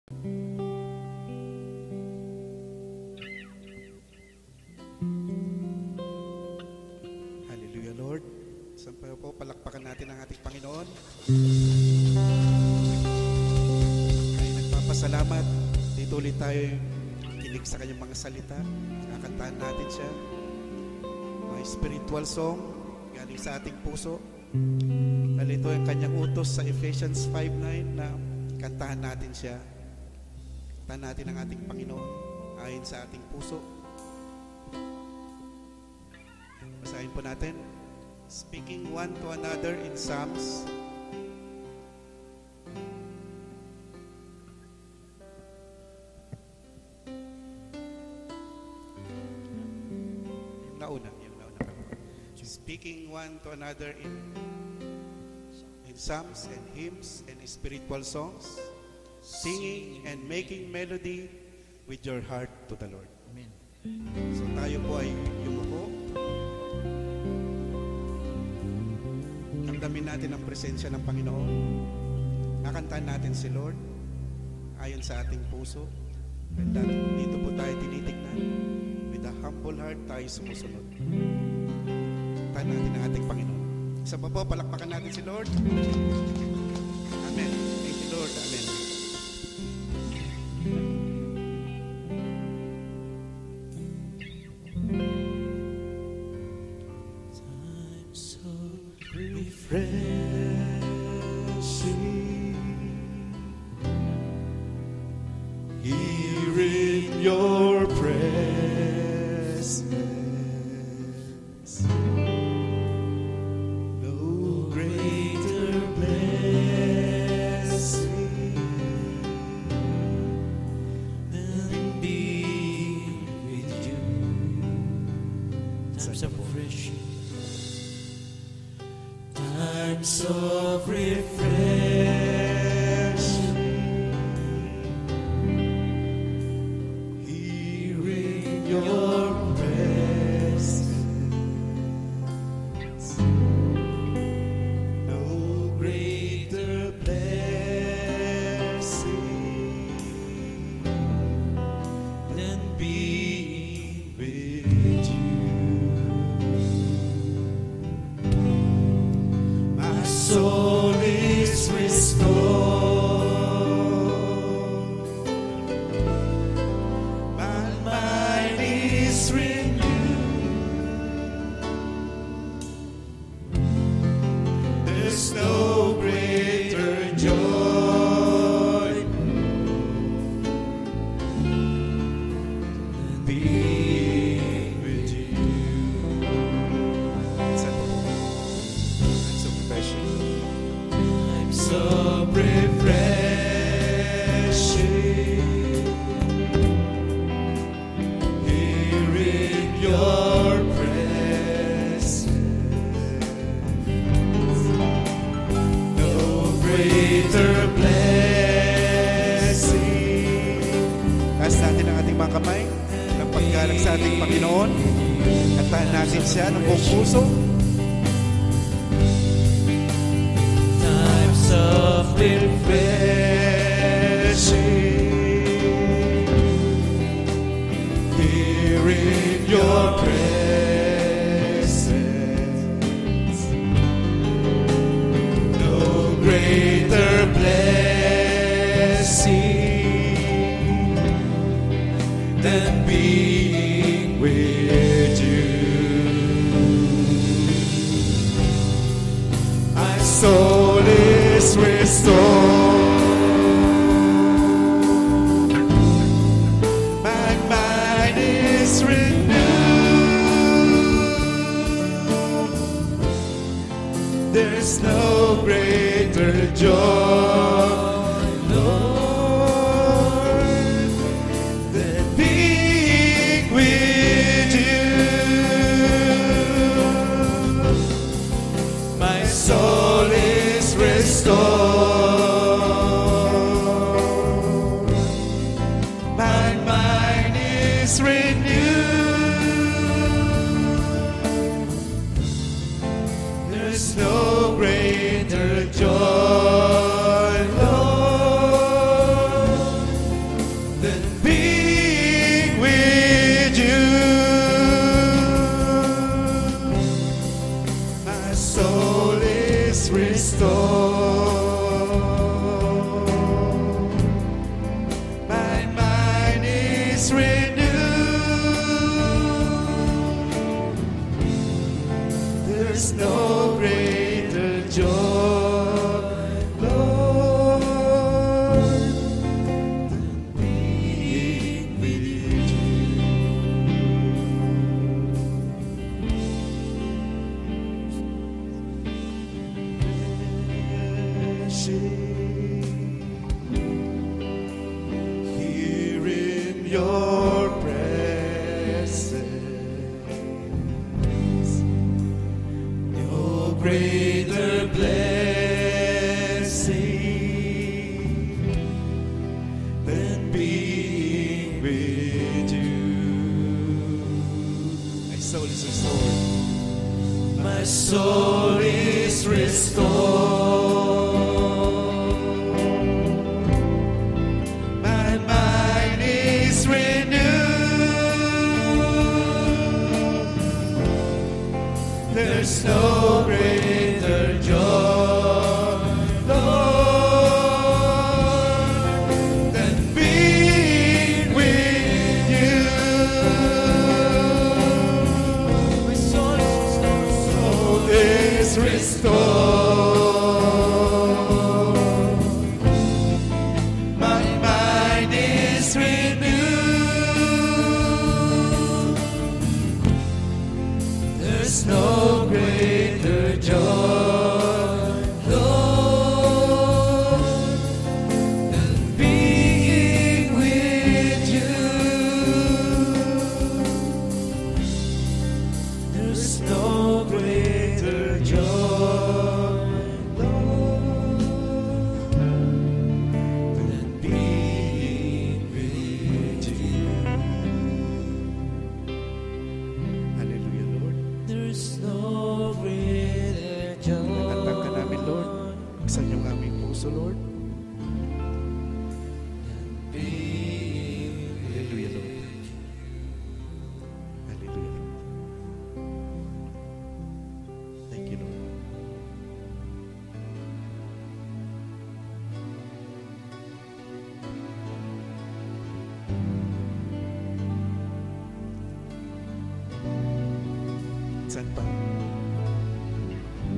Hallelujah, Lord. Sampai po, palakpakan natin ang ating Panginoon. Ay nagpapasalamat. Dito ulit tayo kinig sa kanyang mga salita. Kakantahan natin siya. May spiritual song galing sa ating puso. Dahil ito ang kanyang utos sa Ephesians 5:9 na kantahan natin siya. Kantahan natin ang ating Panginoon ayon sa ating puso. Basahin po natin. Speaking one to another in Psalms. Yung nauna. Speaking one to another in psalms and hymns and spiritual songs, singing and making melody with your heart to the Lord. Amen. So tayo po ay yumuko. Damdamin natin ang presensya ng Panginoon. Kakantahan natin si Lord ayon sa ating puso. And dito po tayo tinitignan. With a humble heart tayo sumusunod. Kantahan natin ang ating Panginoon. Isa pa po, palakpakan natin si Lord. Amen. Thank you, Lord. Amen. I'm so refreshing. Here in your presence. No greater blessing than being with you. Times of refreshing. Times of refreshing. Here in your presence. No greater blessing than being with you. My soul is restored. My mind is renewed. There's no greater joy than being with you. Times of refreshing. Times of refreshing. Here in your presence. No greater blessing. Taas natin ang ating mga kamay ng paggalang sa ating Panginoon. Kantahan natin siya ng buong puso. Times of refreshing. Here in your presence. No greater blessing than being with you. My soul is restored. My mind is renewed. There's no greater joy, Lord, than being with you. My soul is restored. My mind is renewed. There's no greater joy, Lord, your presence. No greater blessing than being with you. My soul is restored. My soul is restored. My mind is renewed. There's no greater joy, Lord, than being with you. My soul is restored. My mind is renewed. There's no greater joy, Lord, than being with you. There's no greater joy, Lord, than being with you. Hallelujah, Lord. There's no greater joy. Tatang ka namin, Lord. Buksan yung aming puso, Lord. Hallelujah, Lord. Hallelujah, Lord. Thank you, Lord. Saan pa?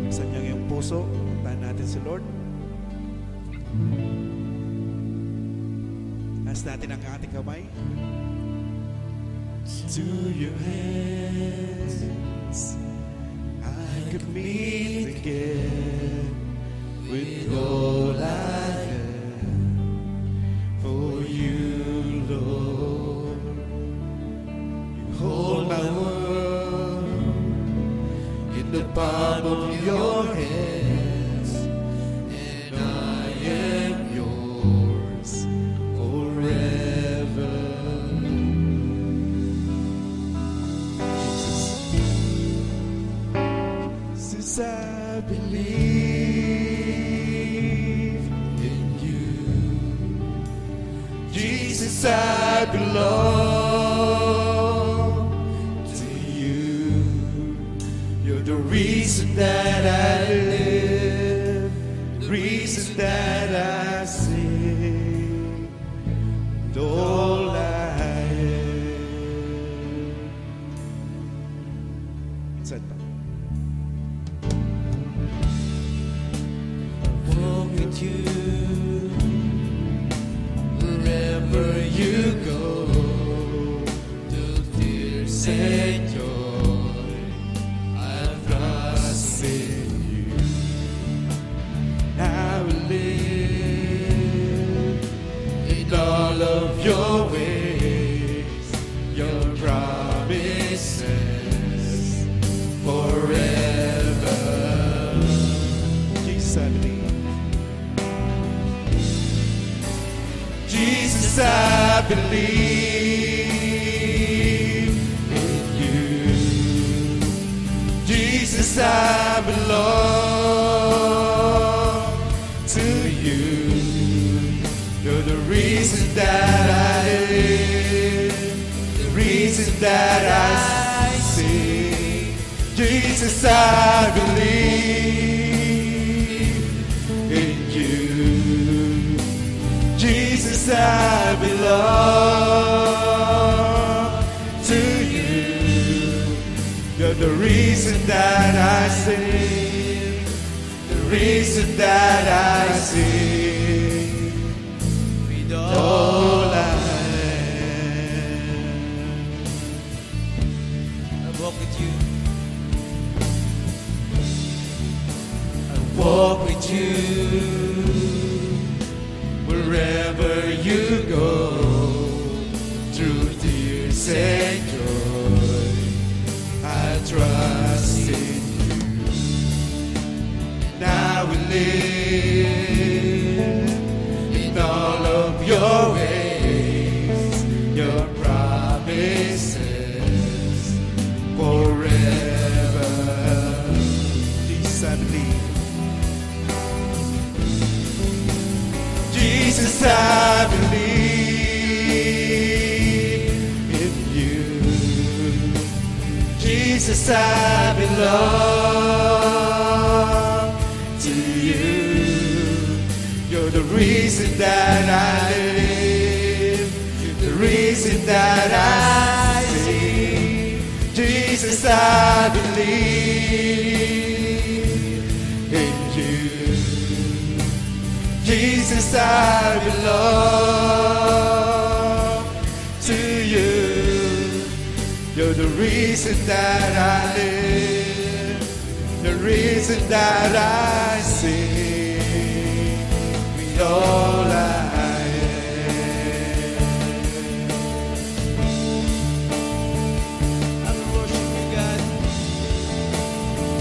Buksan niyo ang iyong puso. Puntahan natin si Lord. Taas natin ang ating kamay. To your hands I could meet again with all I am for you, Lord. You hold my world in the palm of your hands, and I am yours forever. Since I believe in you, Jesus, I belong to you. You're the reason that I live, the reason that I sing, and all I am. Saan pa? Walk with you wherever you go, through tears and joy. I trust in you. I will live in all of your ways, your promises forever. Jesus, I believe. Jesus, I believe in you. Jesus, I belong to you. You're the reason that I live, the reason that I sing. Jesus, I believe in you. Jesus, I belong to you. You're the reason that I sing, the reason that I sing, with all I am. I walk with you. I walk with you wherever you go, through Jesus, I believe in you. Jesus, I belong to you. You're the reason that I live, the reason that I see. Jesus, I believe in you. Jesus, I belong to you. You're the reason that I live, the reason that I sing with all I am. I will worship you, God.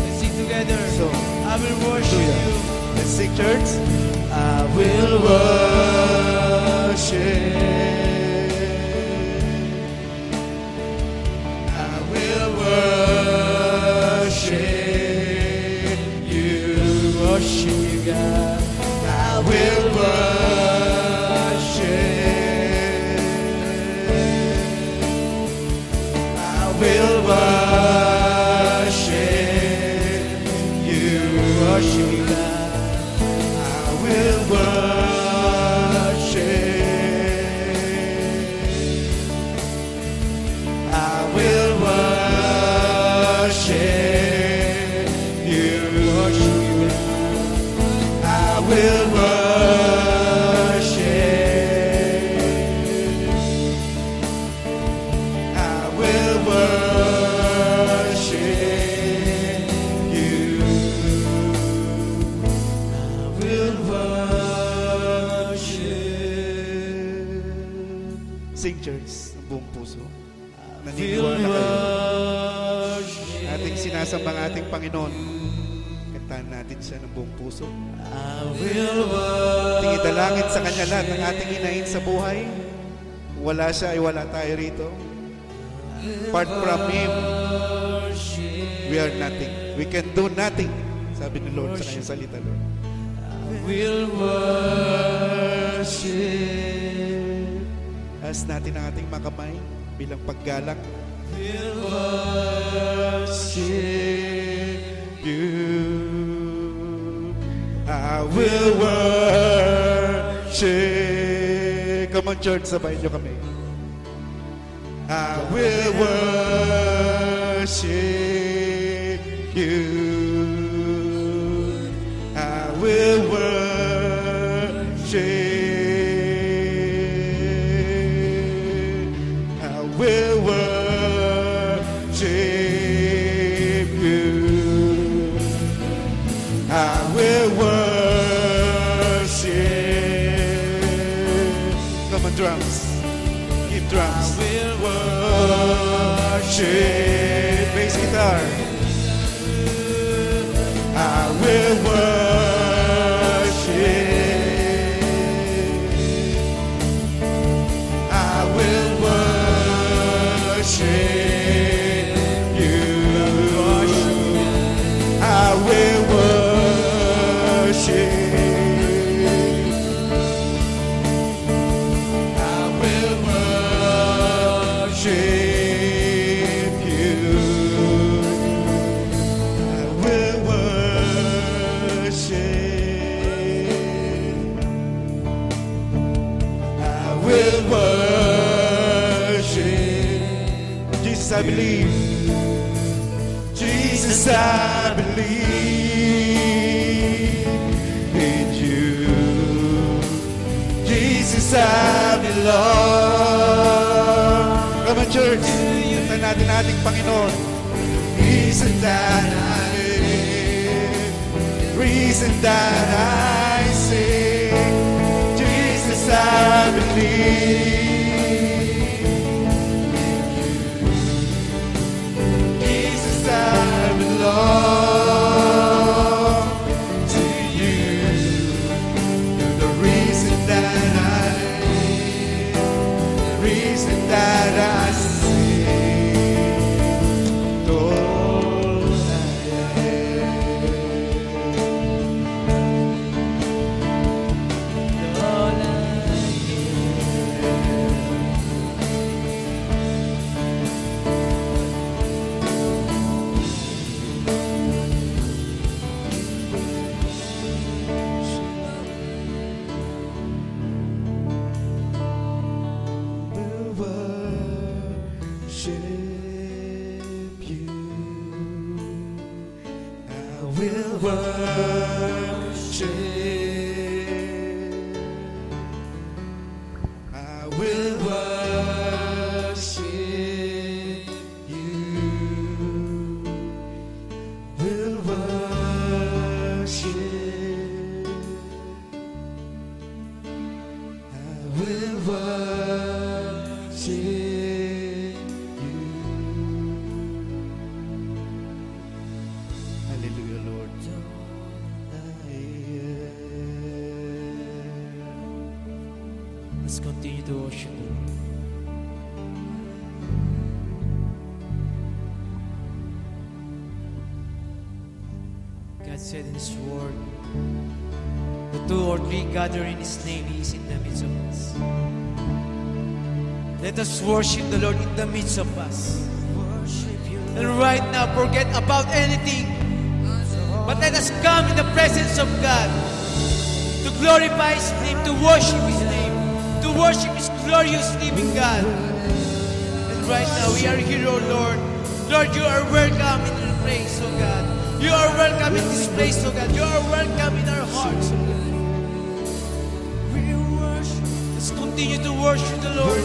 Let's sing together. So, I will worship you. let's sing, church. I will worship. I will worship you. Worship you, God. I will worship. I will worship you. Worship you, God. Will worship. I will worship you. I will worship. I will worship you. Sing, church, ng buong puso. Naniniwala kayo. Ating sinasamba ang ating Panginoon. Kantahan natin siya ng buong puso. Ating idalangin sa Kanya lahat ng ating hinahin sa buhay. Wala siya ay wala tayo rito. Apart from Him, we are nothing. We can do nothing. Sabi ni Lord sa kanyang salita, Lord. Will worship. Taas natin ang ating mga kamay bilang paggalang. Will worship You. I will worship. Come on, church, sabay niyo kami. I will worship you. I will worship. I will worship you. I will worship. Come on, drums. Give drums. I will Worship. Bass guitar. I will worship. I will worship you. I will worship. I will worship you. I will worship. I will worship. Jesus, I believe. Jesus, I believe in you. Jesus, I belong. Come on, church. Kanta natin ating Panginoon. Reason that I live, reason that I sing. Jesus, I believe. Jesus, I belong to you. You're the reason that I live, the reason that I sing. All I am. will worship. I will Worship you. Will worship. I will worship you. Hallelujah, Lord. Let's continue to worship Him. God said in His Word, the 2 or 3 gather in His name, He is in the midst of us. Let us worship the Lord in the midst of us. And right now, forget about anything. But let us come in the presence of God to glorify His name, to worship His name, to worship His glorious living God. And right now, we are here, O Lord. Lord, you are welcome in our place, O God. You are welcome in this place, O God. You are welcome in our hearts, O God. We worship. Let's continue to worship the Lord.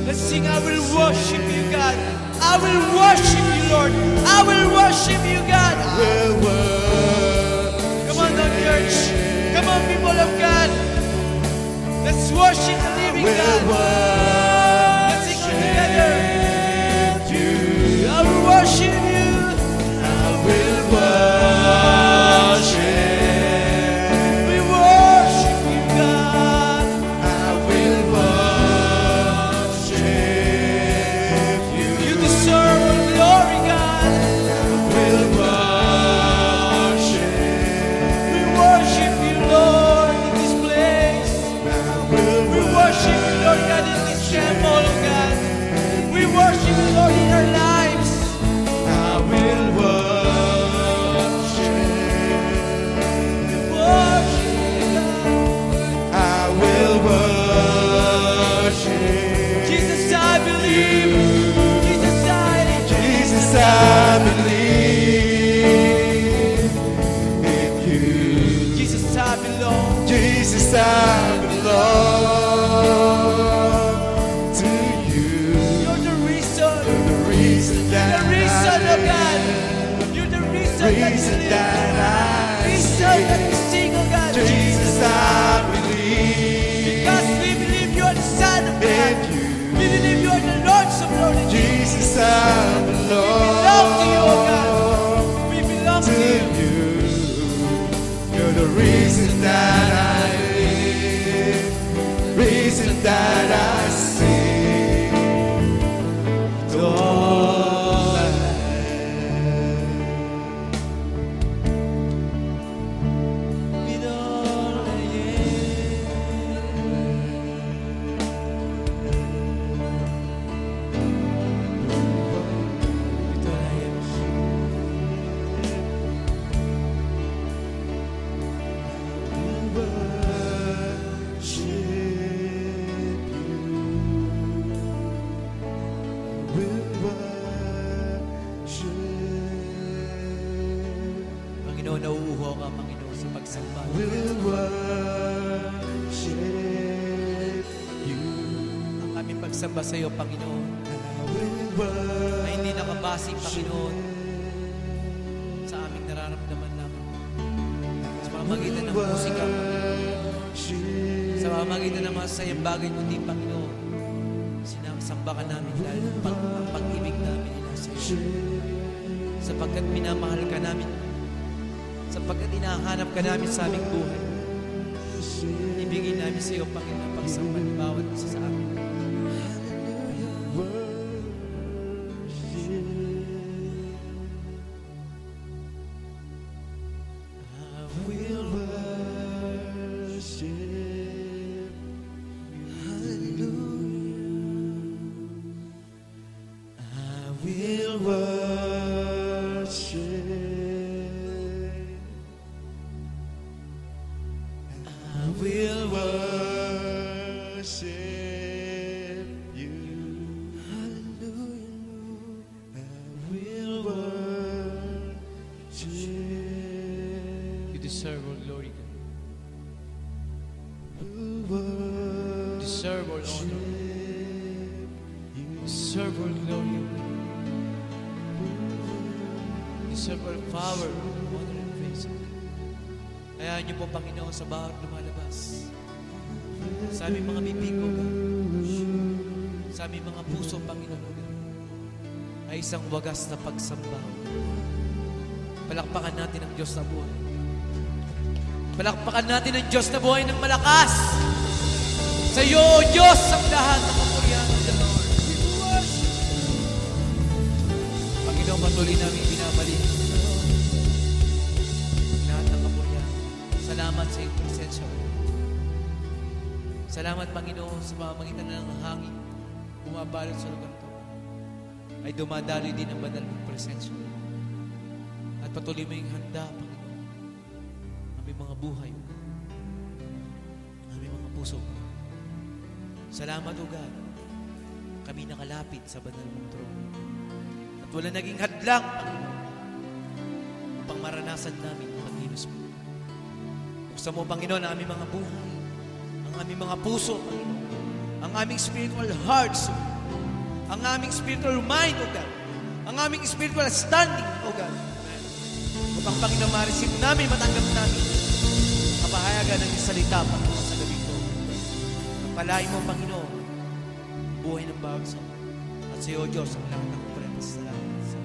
Let's sing, I will worship you, God. I will worship you, Lord. I will worship you, God. Come on, now, church. Come on, people of God. Let's worship the living God. Let's sing all together. I will worship you. I will worship. We worship you, God. I will worship you. You deserve all glory, God. I will worship. We worship you, Lord, in this place. We worship you, Lord God, in this temple, oh God. We worship you, Lord, in our lives. I will worship. We worship you, God. I will worship. Jesus, I believe. Jesus, I believe in you. Jesus, I belong. Jesus, I belong to you. You're the reason. You're the reason that you're the reason, oh God. You're the reason that I reason that we sing, oh God. Jesus, I believe. Because we believe you are the Son of God. We believe you are the Lord of Lords. Jesus, I belong. We belong to you, oh God. We belong to you. You're the reason that I live, reason that I sing. With all I have, with all I Panginoon, nauuho ka, Panginoon, sa pagsamba. Ang aming pagsamba sa iyo, Panginoon, ay hindi nakabase, Panginoon, sa aming nararamdaman lamang. Sa pamamagitan ng musika, sa pamamagitan ng mga sayang bagay kundi, Panginoon, sinasamba ka namin dahil ang pag-ibig namin ay nasa iyo. Sapagkat minamahal ka namin, sapagkat inahanap ka namin sa aming buhay, ibigay namin sa iyo, Panginoon, pagsamba ng bawat isa sa amin. honor. Deserve all glory. Deserve all power, honor, and praise. Kaya niyo po, Panginoon, sa bawat lumalabas. Sa aming mga bibig, O God. Sa aming mga puso, Panginoon, O God, ay isang wagas na pagsamba. Palakpakan natin ang Diyos na buhay. Palakpakan natin ang Diyos na buhay ng malakas. Sa iyo, O Diyos, ang lahat ng kapurihan ng Lord. Panginoon, patuloy namin binabalik lahat ng kapurihan. Salamat sa iyong presensya. Salamat, Panginoon, sa pamamagitan ng hangin bumabalot sa lugar ito. Ay dumadaloy din ang banal mong presensya. At patuloy mo yung handa, Panginoon, aming mga buhay, aming mga puso. Salamat, O God, kami nakalapit sa banal mong trono. At wala naging hadlang, Panginoon, upang maranasan namin ang paghinos mo. Buksan mo, Panginoon, ang aming mga buhay, ang aming mga puso, Panginoon, ang aming spiritual hearts, ang aming spiritual mind, O God, ang aming spiritual standing, O God. Upang, Panginoon, ma-receive namin, matanggap namin kapahayagan ng iyong salita, Panginoon, sa gabi ko. Pagpalain mo, Panginoon, buhay ng bawat sa at sa iyo, Diyos, ang lahat ng kumprentas. Salamat sa